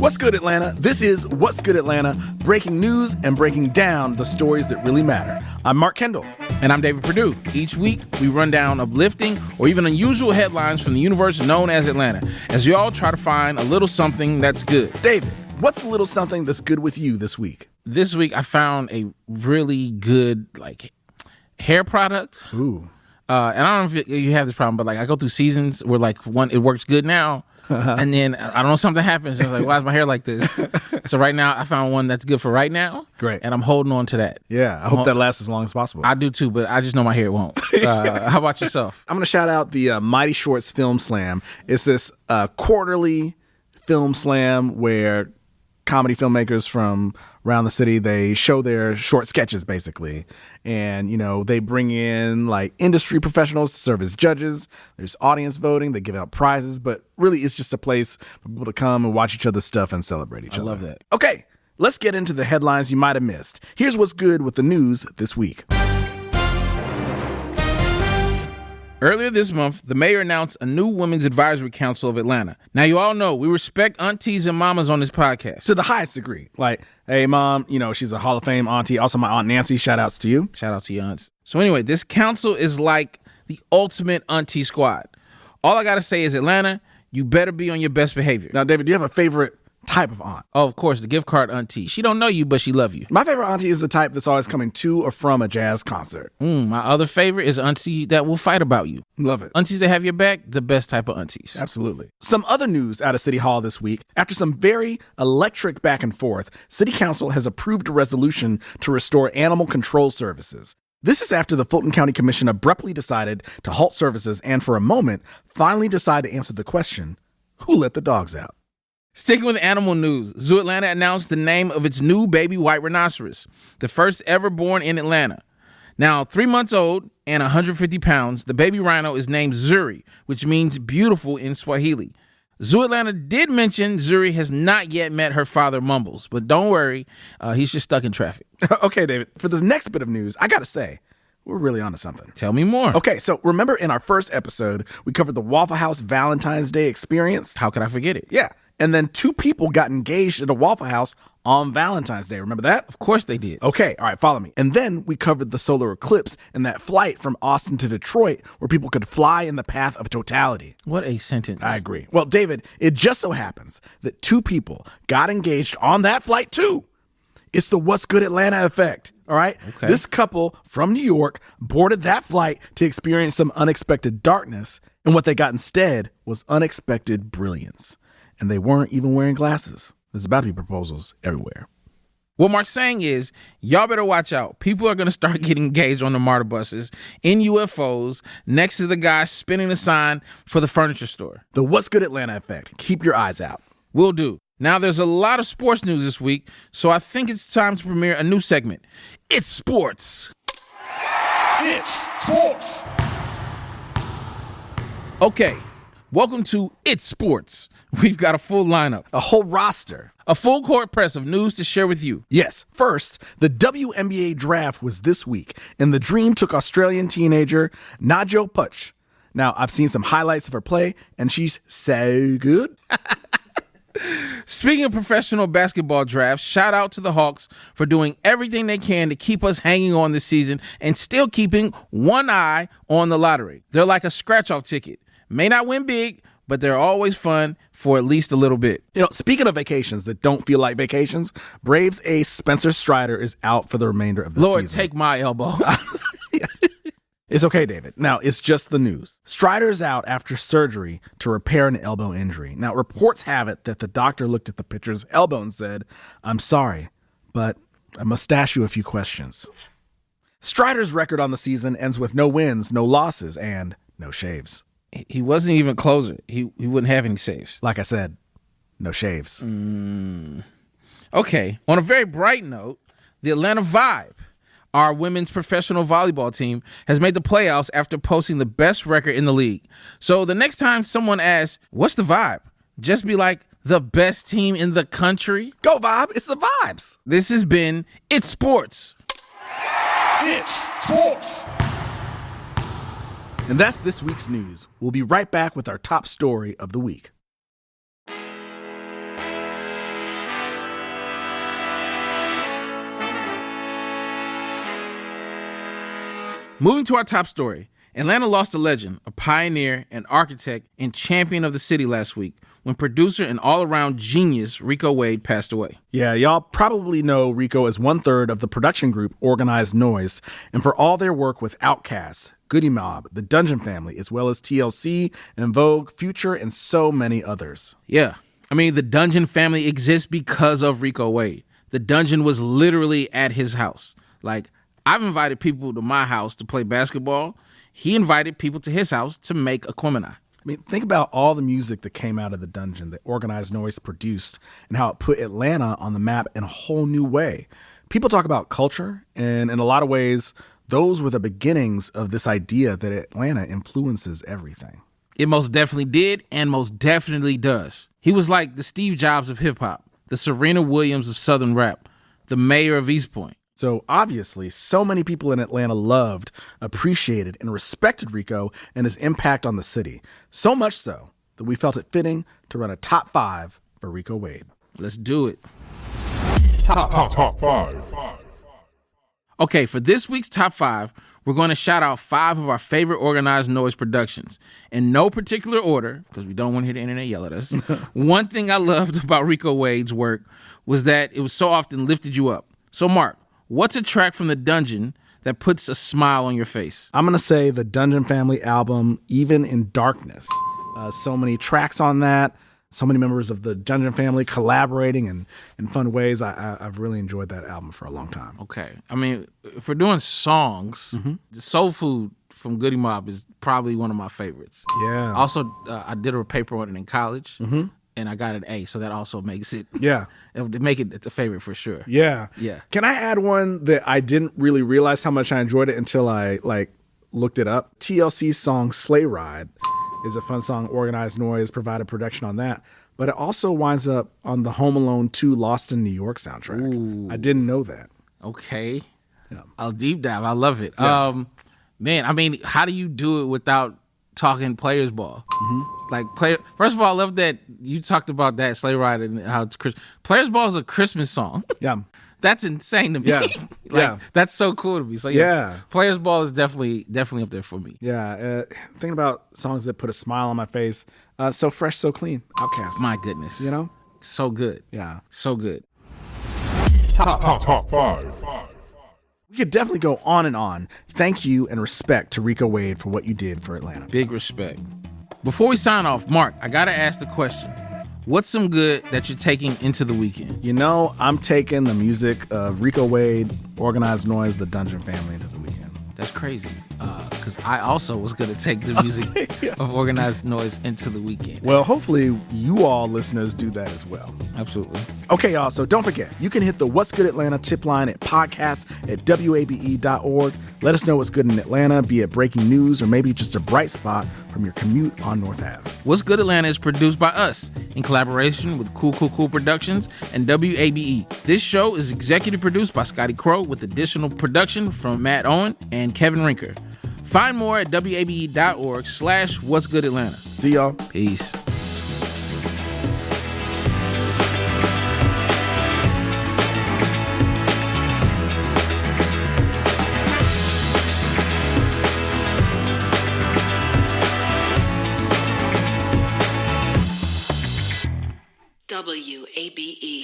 What's good, Atlanta? This is What's Good Atlanta, breaking news and breaking down the stories that really matter. I'm Mark Kendall. And I'm David Perdue. Each week, we run down uplifting or even unusual headlines from the universe known as Atlanta, as we all try to find a little something that's good. David, what's a little something that's good with you this week? This week, I found a really good, hair product. Ooh. And I don't know if you have this problem, but I go through seasons where one, it works good now. And then I don't know, something happens. I was like, why is my hair like this? So right now I found one that's good for right now. Great. And I'm holding on to that. Yeah, I hope that lasts as long as possible. I do too, but I just know my hair won't. How about yourself? I'm going to shout out the Mighty Shorts Film Slam. It's this quarterly film slam where comedy filmmakers from around the city, they show their short sketches basically, and they bring in industry professionals to serve as judges. There's audience voting, they give out prizes, but really it's just a place for people to come and watch each other's stuff and celebrate each other. I love that. Okay, let's get into the headlines you might have missed. Here's what's good with the news this week. Earlier this month, the mayor announced a new Women's Advisory Council of Atlanta. Now, you all know we respect aunties and mamas on this podcast. To the highest degree. Hey, mom, she's a Hall of Fame auntie. Also, my Aunt Nancy, shout outs to you. Shout out to your aunts. So anyway, this council is like the ultimate auntie squad. All I got to say is, Atlanta, you better be on your best behavior. Now, David, do you have a favorite type of aunt? Oh, of course, the gift card auntie. She don't know you, but she love you. My favorite auntie is the type that's always coming to or from a jazz concert. My other favorite is auntie that will fight about you. Love it. Aunties that have your back, the best type of aunties. Absolutely. Some other news out of City Hall this week. After some very electric back and forth, City Council has approved a resolution to restore animal control services. This is after the Fulton County Commission abruptly decided to halt services and for a moment finally decide to answer the question, who let the dogs out? Sticking with animal news, Zoo Atlanta announced the name of its new Baby White Rhinoceros, the first ever born in Atlanta. Now, 3 months old and 150 pounds, the baby rhino is named Zuri, which means beautiful in Swahili. Zoo Atlanta did mention Zuri has not yet met her father, Mumbles, but don't worry, he's just stuck in traffic. Okay, David, for this next bit of news, I gotta say, we're really onto something. Tell me more. Okay, so remember in our first episode, we covered the Waffle House Valentine's Day experience? How could I forget it? Yeah. And then 2 people got engaged at a Waffle House on Valentine's Day. Remember that? Of course they did. Okay, all right, follow me. And then we covered the solar eclipse and that flight from Austin to Detroit where people could fly in the path of totality. What a sentence. I agree. Well, David, it just so happens that 2 people got engaged on that flight too. It's the What's Good Atlanta effect, all right? Okay. This couple from New York boarded that flight to experience some unexpected darkness, and what they got instead was unexpected brilliance. And they weren't even wearing glasses. There's about to be proposals everywhere. What Mark's saying is, y'all better watch out. People are going to start getting engaged on the MARTA buses, in UFOs, next to the guy spinning the sign for the furniture store. The What's Good Atlanta effect. Keep your eyes out. Will do. Now, there's a lot of sports news this week, so I think it's time to premiere a new segment. It's sports. It's sports. Okay, welcome to It's Sports. We've got a full lineup. A whole roster. A full court press of news to share with you. Yes. First, the WNBA draft was this week, and the Dream took Australian teenager Najo Puch. Now, I've seen some highlights of her play, and she's so good. Speaking of professional basketball drafts, shout out to the Hawks for doing everything they can to keep us hanging on this season and still keeping one eye on the lottery. They're like a scratch-off ticket. May not win big, but they're always fun for at least a little bit. Speaking of vacations that don't feel like vacations, Braves ace Spencer Strider is out for the remainder of the season. Lord, take my elbow. It's okay, David. Now, it's just the news. Strider's out after surgery to repair an elbow injury. Now, reports have it that the doctor looked at the pitcher's elbow and said, "I'm sorry, but I must ask you a few questions." Strider's record on the season ends with no wins, no losses, and no shaves. He wasn't even closer. He wouldn't have any saves. Like I said, no shaves. Okay, on a very bright note, the Atlanta Vibe, our women's professional volleyball team, has made the playoffs after posting the best record in the league. So the next time someone asks, what's the vibe? Just be like, the best team in the country. Go Vibe, it's the vibes. This has been It's Sports. It's sports. And that's this week's news. We'll be right back with our top story of the week. Moving to our top story. Atlanta lost a legend, a pioneer, an architect, and champion of the city last week when producer and all-around genius Rico Wade passed away. Yeah, y'all probably know Rico as 1/3 of the production group organized Noize, and for all their work with Outkast, Goody Mob, the Dungeon Family, as well as TLC, and Vogue, Future, and so many others. Yeah, I mean, the Dungeon Family exists because of Rico Wade. The Dungeon was literally at his house. Like, I've invited people to my house to play basketball. He invited people to his house to make Aquemini. I mean, think about all the music that came out of the Dungeon that Organized Noize produced and how it put Atlanta on the map in a whole new way. People talk about culture, and in a lot of ways, those were the beginnings of this idea that Atlanta influences everything. It most definitely did and most definitely does. He was like the Steve Jobs of hip-hop, the Serena Williams of Southern rap, the mayor of East Point. So obviously, so many people in Atlanta loved, appreciated, and respected Rico and his impact on the city. So much so that we felt it fitting to run a top 5 for Rico Wade. Let's do it. Top 5. Okay, for this week's top 5, we're going to shout out 5 of our favorite Organized Noize productions. In no particular order, because we don't want to hear the internet yell at us. One thing I loved about Rico Wade's work was that it was so often lifted you up. So Mark, what's a track from the Dungeon that puts a smile on your face? I'm going to say the Dungeon Family album, Even in Darkness. So many tracks on that. So many members of the Dungeon Family collaborating in fun ways. I've really enjoyed that album for a long time. Okay. I mean, if we're doing songs, the Soul Food from Goody Mob is probably one of my favorites. Yeah. Also, I did a paper on it in college, and I got an A, so that also makes it, Yeah. it's a favorite for sure. Yeah. Yeah. Can I add one that I didn't really realize how much I enjoyed it until I looked it up? TLC's song Sleigh Ride is a fun song. Organized Noize provided production on that. But it also winds up on the Home Alone 2 Lost in New York soundtrack. Ooh. I didn't know that. Okay. Yeah. I'll deep dive. I love it. Yeah. Man, I mean, how do you do it without talking players ball? Like, first of all, I love that you talked about that Sleigh Ride and how it's Players Ball is a Christmas song. Yeah. That's insane to me. Yeah. Yeah. That's so cool to me. So Yeah. Players Ball is definitely up there for me. Yeah. Thinking about songs that put a smile on my face. So Fresh, So Clean. Outkast. My goodness. You know? So good. Yeah. So good. Top 5. We could definitely go on and on. Thank you and respect to Rico Wade for what you did for Atlanta. Big respect. Before we sign off, Mark, I got to ask the question. What's some good that you're taking into the weekend? You know, I'm taking the music of Rico Wade, Organized Noize, the Dungeon Family into the weekend. That's crazy. Because I also was going to take the music of Organized Noize into the weekend. Well, hopefully you all listeners do that as well. Absolutely. Okay, y'all, so don't forget, you can hit the What's Good Atlanta tip line at podcast@wabe.org. Let us know what's good in Atlanta, be it breaking news or maybe just a bright spot from your commute on North Ave. What's Good Atlanta is produced by us in collaboration with Cool Productions and WABE. This show is executive produced by Scotty Crow with additional production from Matt Owen and Kevin Rinker. Find more at wabe.org/What's Good Atlanta. See y'all. Peace. WABE.